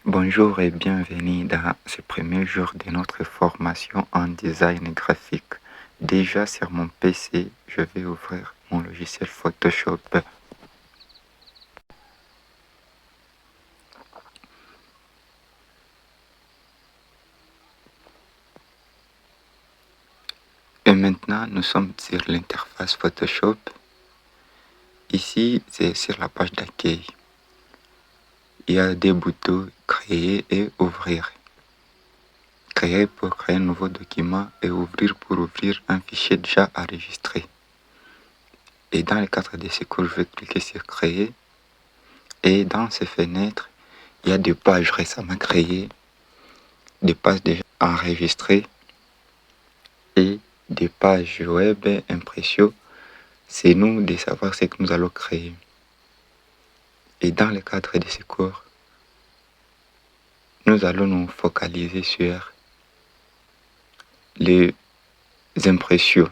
Bonjour et bienvenue dans ce premier jour de notre formation en design graphique. Déjà sur mon PC, je vais ouvrir mon logiciel Photoshop. Et maintenant, nous sommes sur l'interface Photoshop. Ici, c'est sur la page d'accueil. Il y a des boutons créer et ouvrir. Créer pour créer un nouveau document et ouvrir pour ouvrir un fichier déjà enregistré. Et dans le cadre de ce cours, je vais cliquer sur créer. Et dans ces fenêtres, il y a des pages récemment créées, des pages déjà enregistrées et des pages web impression. C'est nous de savoir ce que nous allons créer. Et dans le cadre de ce cours, nous allons nous focaliser sur les impressions.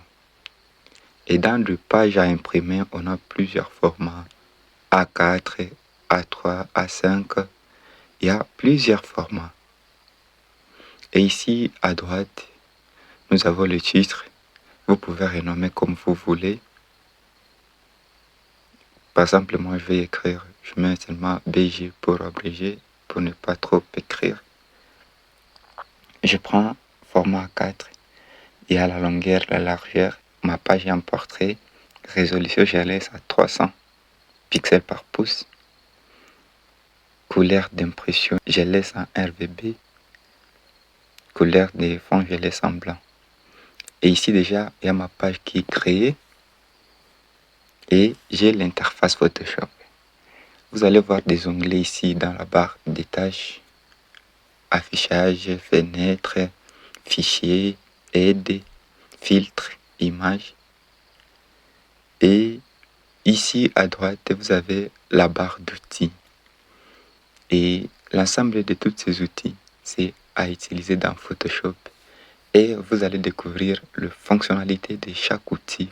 Et dans les pages à imprimer, on a plusieurs formats. A4, A3, A5. Il y a plusieurs formats. Et ici, à droite, nous avons le titre. Vous pouvez renommer comme vous voulez. Par exemple, moi, je vais écrire, je mets seulement BG pour abréger, pour ne pas trop écrire. Je prends format 4. Il y a la longueur, la largeur. Ma page est en portrait. Résolution, je laisse à 300 pixels par pouce. Couleur d'impression, je laisse en RGB. Couleur de fond, je laisse en blanc. Et ici déjà, il y a ma page qui est créée. Et j'ai l'interface Photoshop. Vous allez voir des onglets ici dans la barre des tâches. Affichage, fenêtre, fichier, aide, filtre, image. Et ici à droite, vous avez la barre d'outils. Et l'ensemble de tous ces outils, c'est à utiliser dans Photoshop. Et vous allez découvrir les fonctionnalités de chaque outil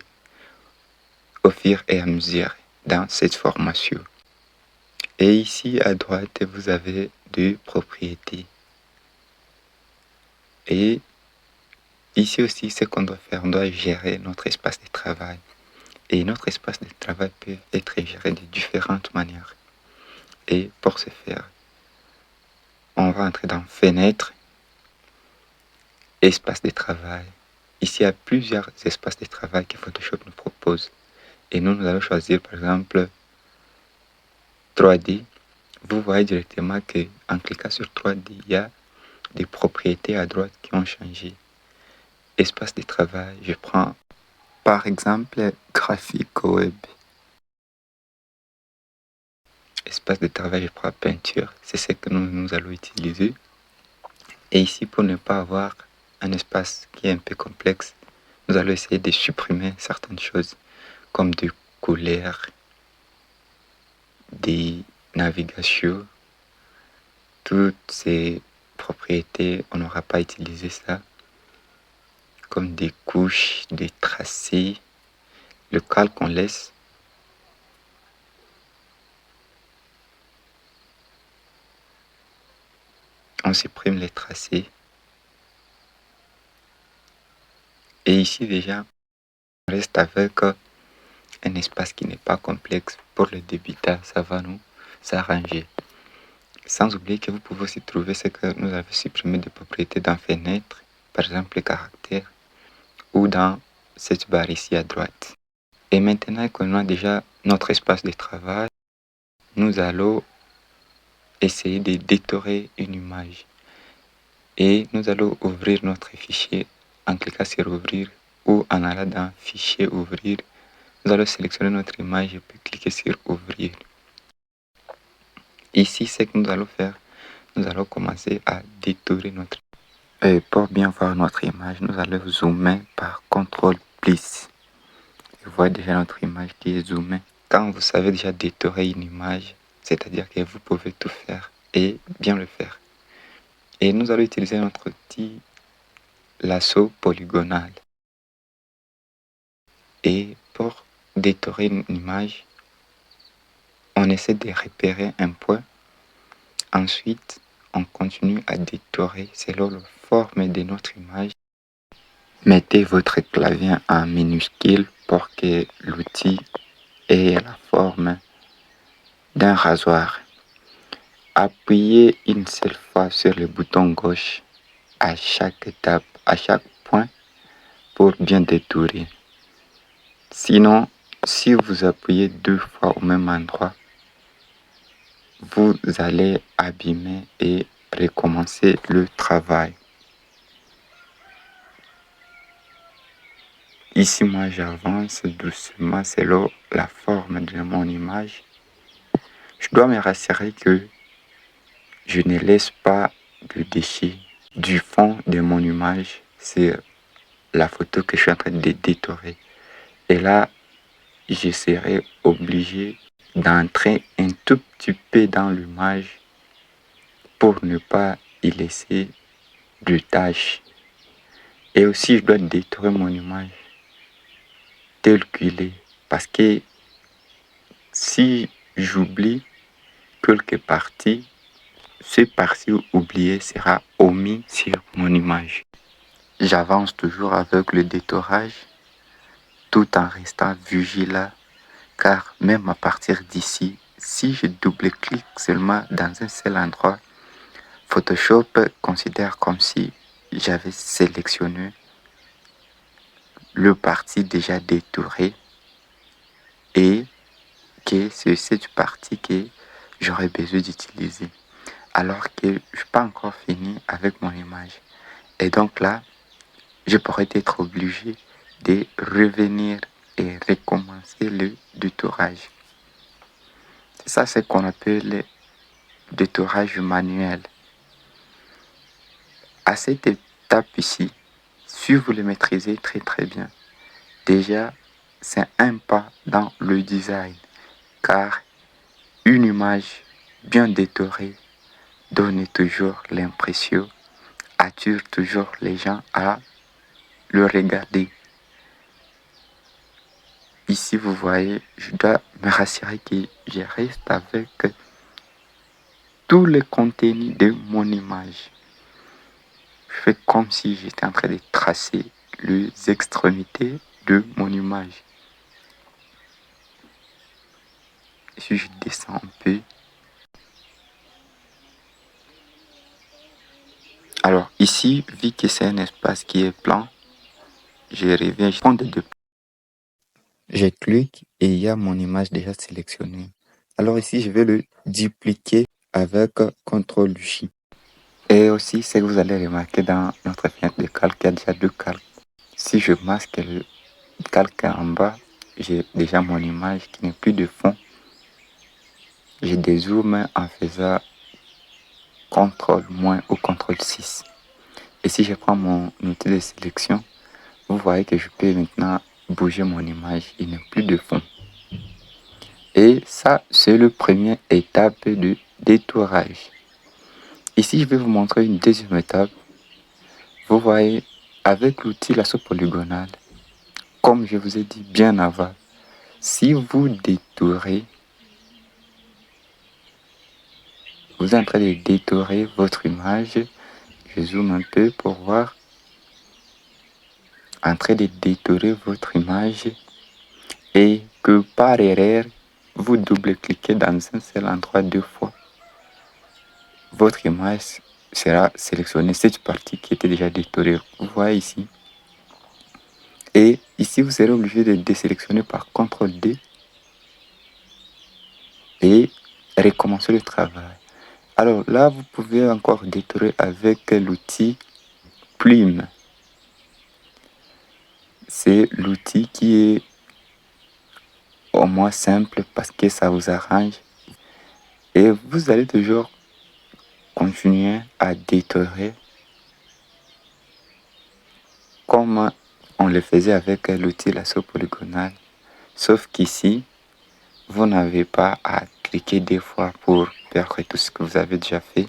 au fur et à mesure dans cette formation. Et ici à droite, vous avez deux propriétés. Et ici aussi, ce qu'on doit faire, on doit gérer notre espace de travail. Et notre espace de travail peut être géré de différentes manières. Et pour ce faire, on va entrer dans Fenêtre, Espace de travail. Ici, il y a plusieurs espaces de travail que Photoshop nous propose. Et nous allons choisir par exemple 3D. Vous voyez directement qu'en cliquant sur 3D, il y a des propriétés à droite qui ont changé. Espace de travail, je prends par exemple graphique web. Espace de travail, je prends peinture, c'est ce que nous allons utiliser. Et ici, pour ne pas avoir un espace qui est un peu complexe, nous allons essayer de supprimer certaines choses comme des couleurs, des navigations, toutes ces propriétés, on n'aura pas utilisé ça, comme des couches, des tracés, le calque on laisse. On supprime les tracés. Et ici déjà, on reste avec un espace qui n'est pas complexe. Pour le débutant, ça va nous s'arranger. Sans oublier que vous pouvez aussi trouver ce que nous avons supprimé de propriétés dans Fenêtre, par exemple les caractères, ou dans cette barre ici à droite. Et maintenant qu'on a déjà notre espace de travail, nous allons essayer de détorer une image. Et nous allons ouvrir notre fichier en cliquant sur ouvrir ou en allant dans fichier ouvrir. Nous allons sélectionner notre image et puis cliquer sur ouvrir. Ici, ce que nous allons faire, nous allons commencer à détourer notre image. Et pour bien voir notre image, nous allons zoomer par CTRL plus. Vous voyez déjà notre image qui est zoomée. Quand vous savez déjà détourer une image, c'est-à-dire que vous pouvez tout faire et bien le faire. Et nous allons utiliser notre petit lasso polygonal. Et pour détourer une image, on essaie de repérer un point. Ensuite, on continue à détourer selon la forme de notre image. Mettez votre clavier en minuscule pour que l'outil ait la forme d'un rasoir. Appuyez une seule fois sur le bouton gauche à chaque étape, à chaque point pour bien détourer. Sinon, si vous appuyez 2 fois au même endroit, vous allez abîmer et recommencer le travail. Ici, moi, j'avance doucement selon la forme de mon image. Je dois me rassurer que je ne laisse pas de déchets du fond de mon image sur la photo que je suis en train de détourer. Et là, je serai obligé d'entrer un tout petit peu dans l'image pour ne pas y laisser de taches. Et aussi, je dois détourer mon image telle qu'il est. Parce que si j'oublie quelques parties, ce parti oublié sera omis sur mon image. J'avance toujours avec le détourage tout en restant vigilant car même à partir d'ici, si je double-clique seulement dans un seul endroit, Photoshop considère comme si j'avais sélectionné le parti déjà détouré et que c'est cette partie que j'aurais besoin d'utiliser alors que je n'ai pas encore fini avec mon image. Et donc là, je pourrais être obligé de revenir et recommencer le détourage. C'est ça ce qu'on appelle le détourage manuel. À cette étape ici, si vous le maîtrisez très bien, déjà c'est un pas dans le design car une image bien détourée donne toujours l'impression, attire toujours les gens à le regarder. Ici, vous voyez, je dois me rassurer que je reste avec tout le contenu de mon image. Je fais comme si j'étais en train de tracer les extrémités de mon image. Si je descends un peu. Alors ici, vu que c'est un espace qui est plan, je reviens, je prends des deux. Je clique et il y a mon image déjà sélectionnée. Alors ici, je vais le dupliquer avec CTRL-J. Et aussi, ce que vous allez remarquer dans notre fenêtre de calque, il y a déjà deux calques. Si je masque le calque en bas, j'ai déjà mon image qui n'est plus de fond. Je dézoome en faisant CTRL- ou CTRL-6. Et si je prends mon outil de sélection, vous voyez que je peux maintenant bouger mon image. Il n'est plus de fond. Et ça, c'est le premier étape de détourage. Ici, je vais vous montrer une deuxième étape. Vous voyez, avec l'outil lasso polygonal, comme je vous ai dit bien avant, si vous détourez, vous êtes en train de détourer votre image. Je zoome un peu pour voir. En train de détourer votre image et que par erreur, vous double-cliquez dans un seul endroit deux fois. Votre image sera sélectionnée, cette partie qui était déjà détourée. Vous voyez ici. Et ici, vous serez obligé de désélectionner par CTRL-D et recommencer le travail. Alors là, vous pouvez encore détourer avec l'outil Plume. C'est l'outil qui est au moins simple parce que ça vous arrange. Et vous allez toujours continuer à détourer comme on le faisait avec l'outil lasso polygonal. Sauf qu'ici, vous n'avez pas à cliquer deux fois pour perdre tout ce que vous avez déjà fait.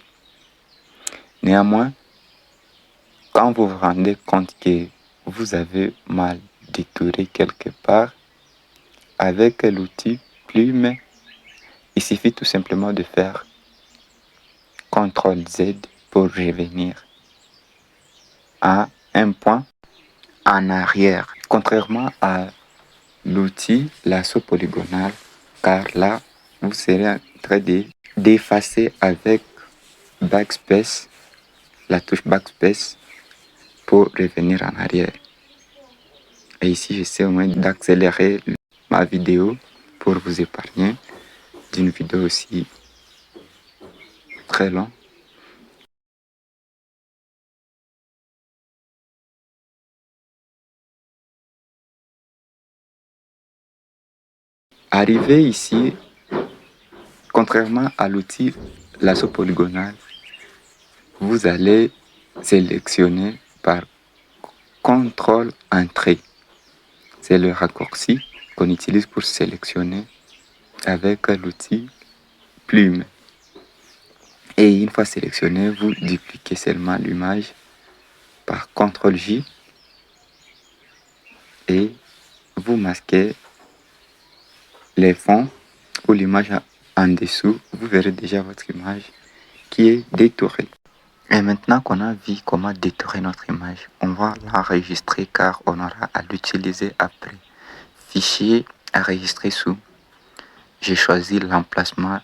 Néanmoins, quand vous vous rendez compte que vous avez mal détouré quelque part, avec l'outil Plume, il suffit tout simplement de faire CTRL Z pour revenir à un point en arrière. Contrairement à l'outil lasso polygonal, car là, vous serez en train d'effacer avec backspace, la touche backspace pour revenir en arrière. Et ici, j'essaie au moins d'accélérer ma vidéo pour vous épargner d'une vidéo aussi très longue. Arrivé ici, contrairement à l'outil lasso polygonal, vous allez sélectionner par CTRL Entrée. C'est le raccourci qu'on utilise pour sélectionner avec l'outil plume. Et une fois sélectionné, vous dupliquez seulement l'image par CTRL J et vous masquez les fonds ou l'image en dessous. Vous verrez déjà votre image qui est détourée. Et maintenant qu'on a vu comment détourer notre image, on va l'enregistrer car on aura à l'utiliser après. Fichier enregistré sous. J'ai choisi l'emplacement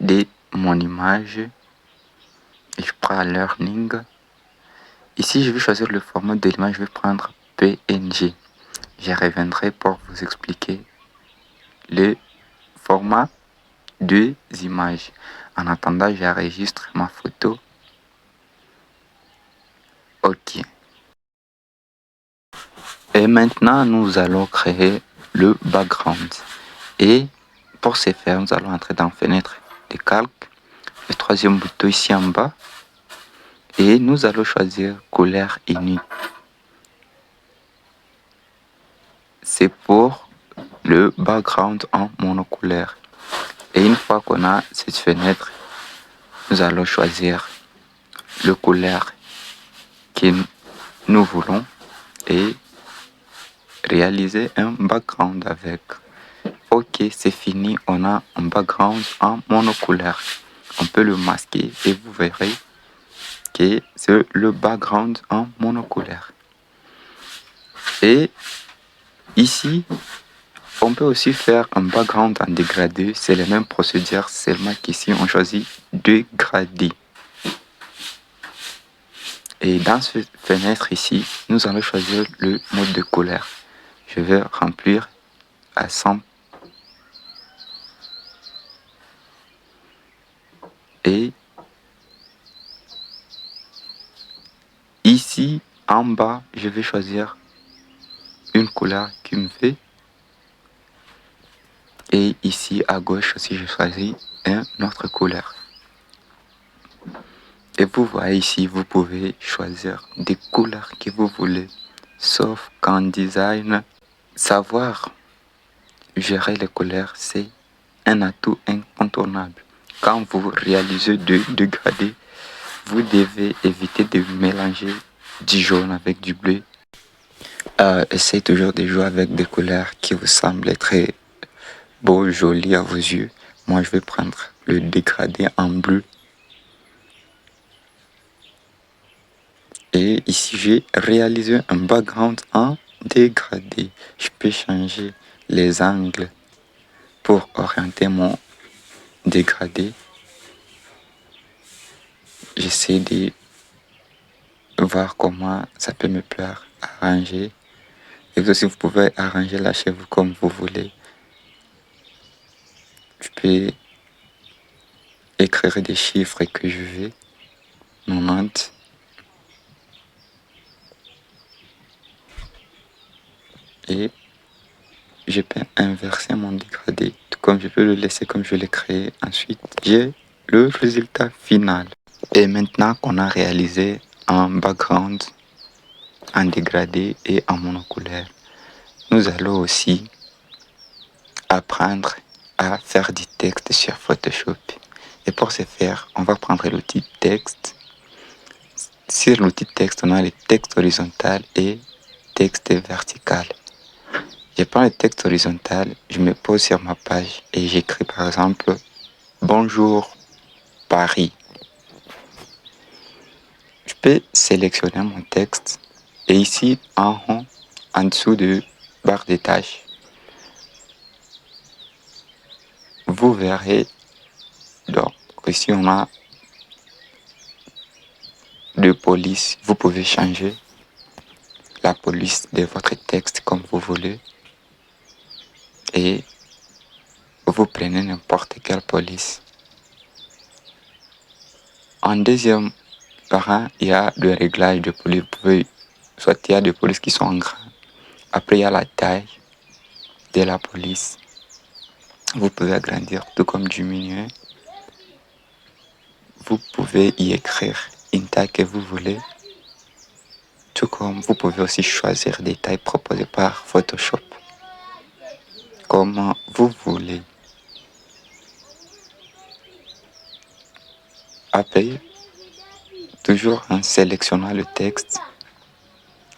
de mon image. Et je prends Learning. Ici, je vais choisir le format de l'image. Je vais prendre PNG. Je reviendrai pour vous expliquer le format des images. En attendant, j'enregistre ma photo. OK. Et maintenant, nous allons créer le background. Et pour ce faire, nous allons entrer dans Fenêtre de calque, le troisième bouton ici en bas. Et nous allons choisir couleur unie. C'est pour le background en monocouleur. Et une fois qu'on a cette fenêtre, nous allons choisir le couleur que nous voulons et réaliser un background avec. OK, c'est fini, on a un background en monocouleur. On peut le masquer et vous verrez que c'est le background en monocouleur. Et ici, on peut aussi faire un background en dégradé. C'est la même procédure, seulement qu'ici, on choisit dégradé. Et dans cette fenêtre ici, nous allons choisir le mode de couleur. Je vais remplir à 100. Et ici, en bas, je vais choisir une couleur qui me fait. Et ici, à gauche aussi, je choisis une autre couleur. Et vous voyez ici, vous pouvez choisir des couleurs que vous voulez. Sauf qu'en design, savoir gérer les couleurs, c'est un atout incontournable. Quand vous réalisez deux dégradés, vous devez éviter de mélanger du jaune avec du bleu. Essayez toujours de jouer avec des couleurs qui vous semblent très beaux, jolies à vos yeux. Moi, je vais prendre le dégradé en bleu. Et ici, j'ai réalisé un background en dégradé. Je peux changer les angles pour orienter mon dégradé. J'essaie de voir comment ça peut me plaire, arranger. Et vous aussi, vous pouvez arranger là chez vous comme vous voulez. Je peux écrire des chiffres que je veux. 90. Et je peux inverser mon dégradé, tout comme je peux le laisser comme je l'ai créé. Ensuite, j'ai le résultat final. Et maintenant qu'on a réalisé un background en dégradé et en monocouleur, nous allons aussi apprendre à faire du texte sur Photoshop. Et pour ce faire, on va prendre l'outil texte. Sur l'outil texte, on a le texte horizontal et texte vertical. Je prends le texte horizontal, je me pose sur ma page et j'écris par exemple Bonjour Paris. peux sélectionner mon texte et ici en haut, en dessous de barre des tâches, vous verrez, donc ici on a de police, vous pouvez changer la police de votre texte comme vous voulez et vous prenez n'importe quelle police. En deuxième rang, il y a le réglage de police. Vous pouvez, soit il y a des polices qui sont en grand. Après, il y a la taille de la police. Vous pouvez agrandir tout comme diminuer. Vous pouvez y écrire une taille que vous voulez. Tout comme vous pouvez aussi choisir des tailles proposées par Photoshop. Comme vous voulez. Après, toujours en sélectionnant le texte,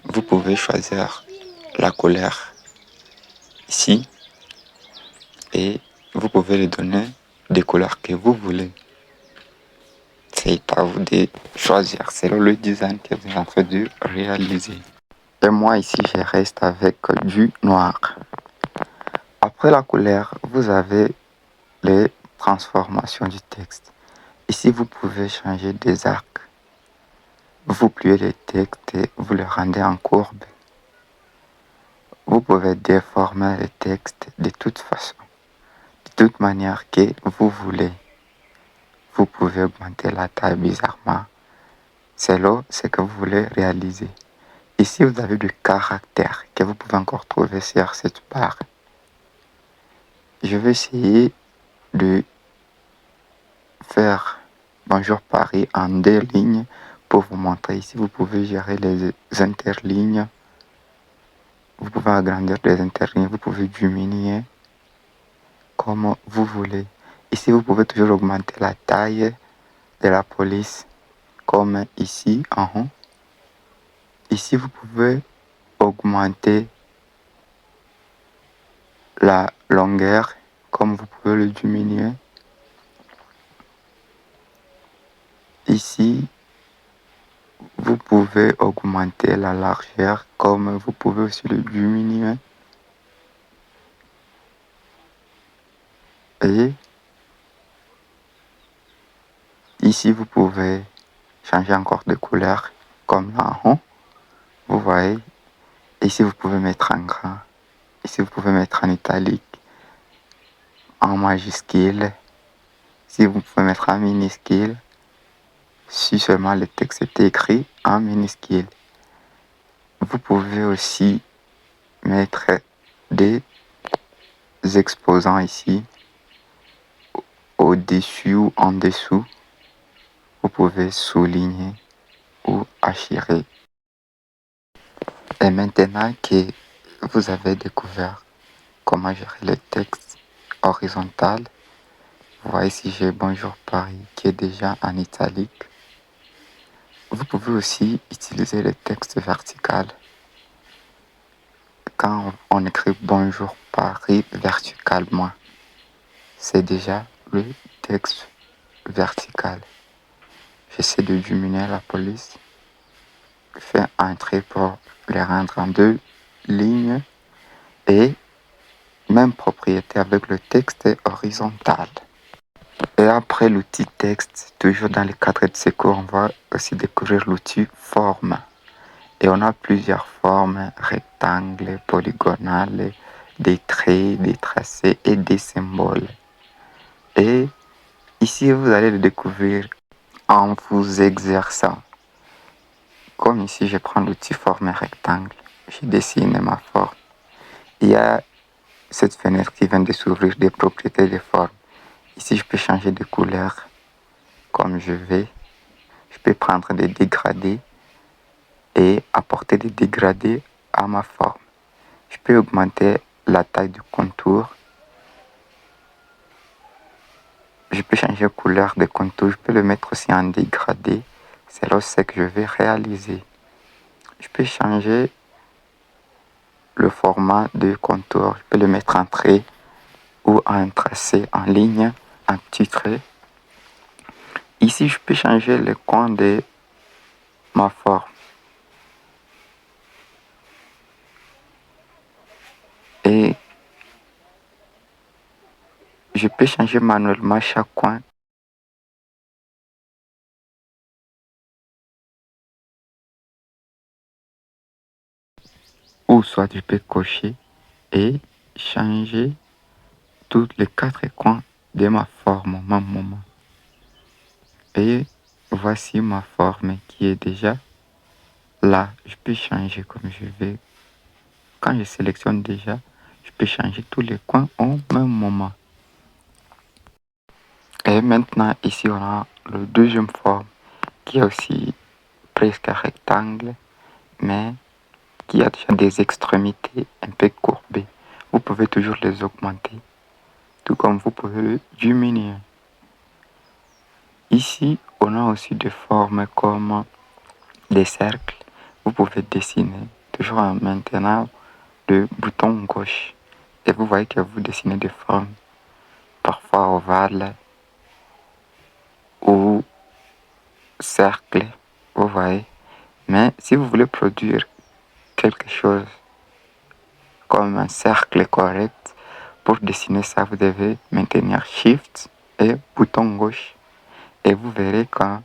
vous pouvez choisir la couleur ici et vous pouvez lui donner des couleurs que vous voulez. C'est à vous de choisir selon le design que vous êtes en train de réaliser. Et moi ici, je reste avec du noir. Après la couleur, vous avez les transformations du texte. Ici, vous pouvez changer des arcs. Vous pliez le texte et vous le rendez en courbe. Vous pouvez déformer le texte de toute façon, de toute manière que vous voulez. Vous pouvez augmenter la taille bizarrement selon ce que vous voulez réaliser. Ici, vous avez du caractère que vous pouvez encore trouver sur cette barre. Je vais essayer de faire Bonjour Paris en 2 lignes pour vous montrer. Ici, vous pouvez gérer les interlignes. Vous pouvez agrandir les interlignes. Vous pouvez diminuer comme vous voulez. Ici, vous pouvez toujours augmenter la taille de la police comme ici en haut. Ici, vous pouvez augmenter la longueur comme vous pouvez le diminuer. Ici, vous pouvez augmenter la largeur comme vous pouvez aussi le diminuer. Et ici, vous pouvez changer encore de couleur comme là en haut. Vous voyez, ici, vous pouvez mettre en grand. Ici, vous pouvez mettre en italique, en majuscule. Ici, vous pouvez mettre en minuscule. Si seulement le texte est écrit en minuscule. Vous pouvez aussi mettre des exposants ici, au-dessus ou en dessous. Vous pouvez souligner ou hacher. Et maintenant que vous avez découvert comment gérer le texte horizontal, vous voyez ici j'ai Bonjour Paris qui est déjà en italique. Vous pouvez aussi utiliser le texte vertical. Quand on écrit Bonjour Paris verticalement, c'est déjà le texte vertical. J'essaie de diminuer la police. Je fais un trait pour les rendre en 2 lignes. Et même propriété avec le texte horizontal. Et après l'outil texte, toujours dans le cadre de ces cours, on va aussi découvrir l'outil forme. Et on a plusieurs formes, rectangles, polygonales, des traits, des tracés et des symboles. Et ici, vous allez le découvrir en vous exerçant. Comme ici, je prends l'outil forme rectangle. Je dessine ma forme. Il y a cette fenêtre qui vient de s'ouvrir des propriétés de forme. Ici, je peux changer de couleur comme je vais. Je peux prendre des dégradés et apporter des dégradés à ma forme. Je peux augmenter la taille du contour. Je peux changer de couleur de contour. Je peux le mettre aussi en dégradé. C'est là ce que je vais réaliser. Je peux changer le format de contour. Je peux le mettre en trait ou en tracé en ligne, un petit trait. Ici, je peux changer le coin de ma forme. Et je peux changer manuellement chaque coin. Ou soit je peux cocher et changer tous les 4 coins de ma forme au même moment. Et voici ma forme qui est déjà là. Je peux changer comme je veux. Quand je sélectionne déjà, je peux changer tous les coins au même moment. Et maintenant, ici, on a le deuxième forme qui est aussi presque un rectangle, mais qui a déjà des extrémités un peu courbées. Vous pouvez toujours les augmenter, tout comme vous pouvez le diminuer. Ici, on a aussi des formes comme des cercles. Vous pouvez dessiner, toujours en maintenant le bouton gauche. Et vous voyez que vous dessinez des formes, parfois ovales ou cercles, vous voyez. Mais si vous voulez produire quelque chose comme un cercle correct, pour dessiner ça, vous devez maintenir Shift et bouton gauche. Et vous verrez quand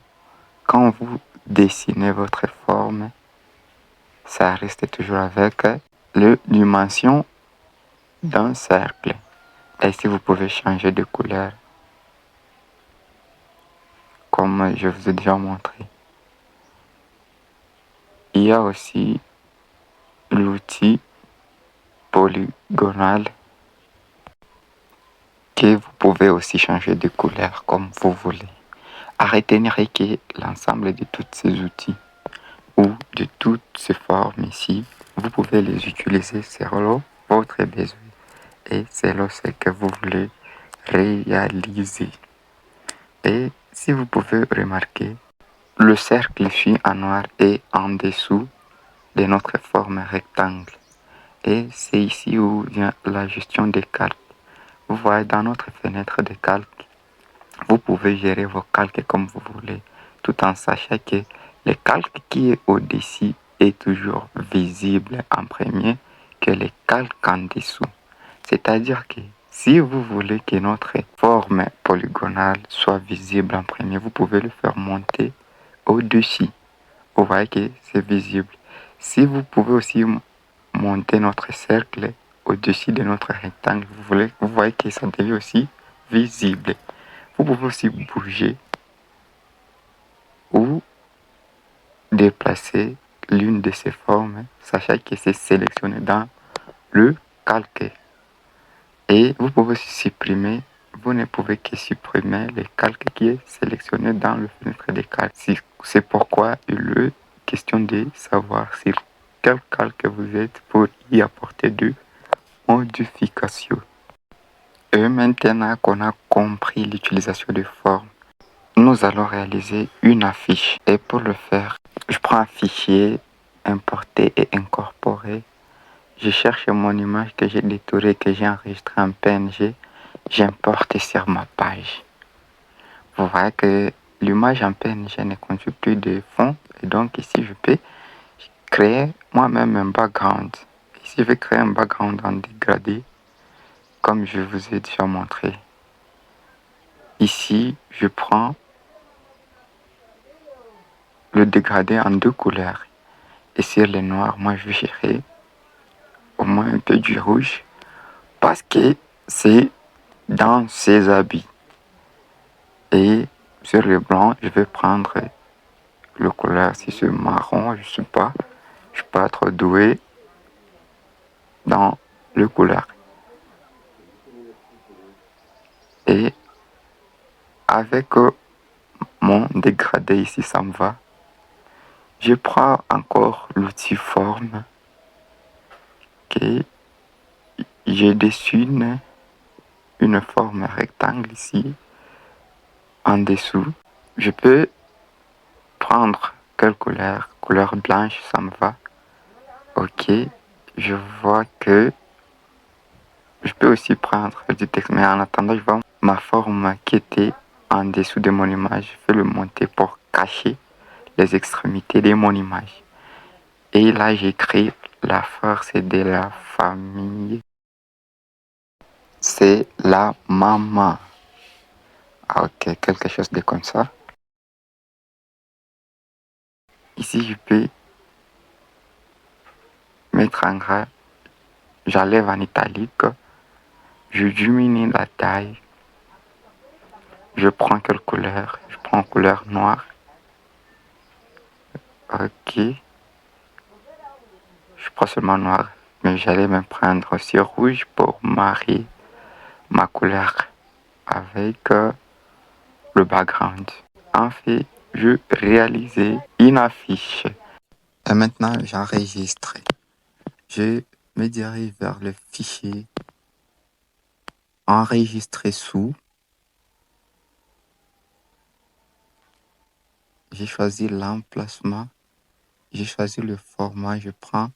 vous dessinez votre forme, ça reste toujours avec la dimension d'un cercle. Et si vous pouvez changer de couleur, comme je vous ai déjà montré. Il y a aussi l'outil polygonal que vous pouvez aussi changer de couleur comme vous voulez. À retenir que l'ensemble de tous ces outils ou de toutes ces formes ici, vous pouvez les utiliser selon votre besoin et selon ce que vous voulez réaliser. Et si vous pouvez remarquer, le cercle ici en noir est en dessous de notre forme rectangle. Et c'est ici où vient la gestion des calques. Vous voyez, dans notre fenêtre de calque, vous pouvez gérer vos calques comme vous voulez, tout en sachant que le calque qui est au-dessus est toujours visible en premier que le calque en dessous. C'est-à-dire que si vous voulez que notre forme polygonale soit visible en premier, vous pouvez le faire monter au-dessus. Vous voyez que c'est visible. Si vous pouvez aussi monter notre cercle au-dessus de notre rectangle, vous voyez que ça devient aussi visible. Vous pouvez aussi bouger ou déplacer l'une de ces formes, sachant que c'est sélectionné dans le calque. Et vous pouvez aussi supprimer, vous ne pouvez que supprimer le calque qui est sélectionné dans le fenêtre de calque. C'est pourquoi il est question de savoir sur quel calque vous êtes pour y apporter de modifications. Et maintenant qu'on a compris l'utilisation des formes, nous allons réaliser une affiche. Et pour le faire, je prends un fichier, importer et incorporer. Je cherche mon image que j'ai détourée, que j'ai enregistrée en PNG. J'importe sur ma page. Vous voyez que l'image en PNG ne contient plus de fond. Et donc ici, je peux créer moi-même un background. Ici, je vais créer un background en dégradé, comme je vous ai déjà montré. Ici, je prends le dégradé en 2 couleurs. Et sur le noir, moi, je vais chercher au moins un peu du rouge parce que c'est dans ses habits. Et sur le blanc, je vais prendre le couleur, si c'est marron, je suis pas trop doué dans le couleur. Et avec mon dégradé ici, ça me va. Je prends encore l'outil forme que je dessine une forme rectangle ici en dessous. Je peux prendre quelle couleur? Couleur blanche, ça me va. Ok, je vois que je peux aussi prendre du texte, mais en attendant, je vois ma forme qui était en dessous de mon image. Je vais le monter pour cacher les extrémités de mon image. Et là, j'écris la force de la famille. C'est la maman. Ok, quelque chose de comme ça. Ici, je peux mettre en gras. J'enlève en italique. Je diminue la taille. Je prends quelle couleur? Je prends couleur noire. Ok. Je prends seulement noir. Mais j'allais même prendre aussi rouge pour marier ma couleur avec le background. En fait, je réalisais une affiche. Et maintenant, j'enregistre. Je me dirige vers le fichier enregistrer sous. J'ai choisi l'emplacement. J'ai choisi le format. Je prends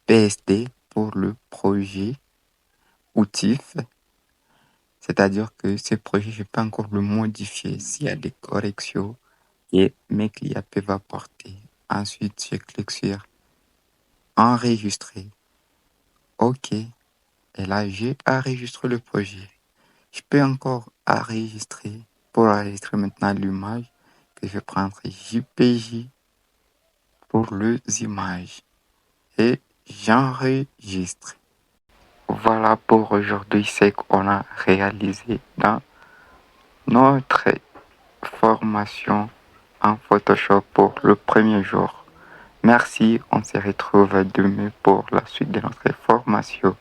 PSD pour le projet ou TIFF. C'est-à-dire que ce projet, je peux encore le modifier s'il y a des corrections et mes clients peuvent apporter. Ensuite, je clique sur enregistrer. OK. Et là, j'ai enregistré le projet. Je peux encore enregistrer. Pour enregistrer maintenant l'image, que je vais prendre JPJ pour les images. Et j'enregistre. Voilà pour aujourd'hui ce qu'on a réalisé dans notre formation en Photoshop pour le premier jour. Merci, on se retrouve demain pour la suite de notre formation.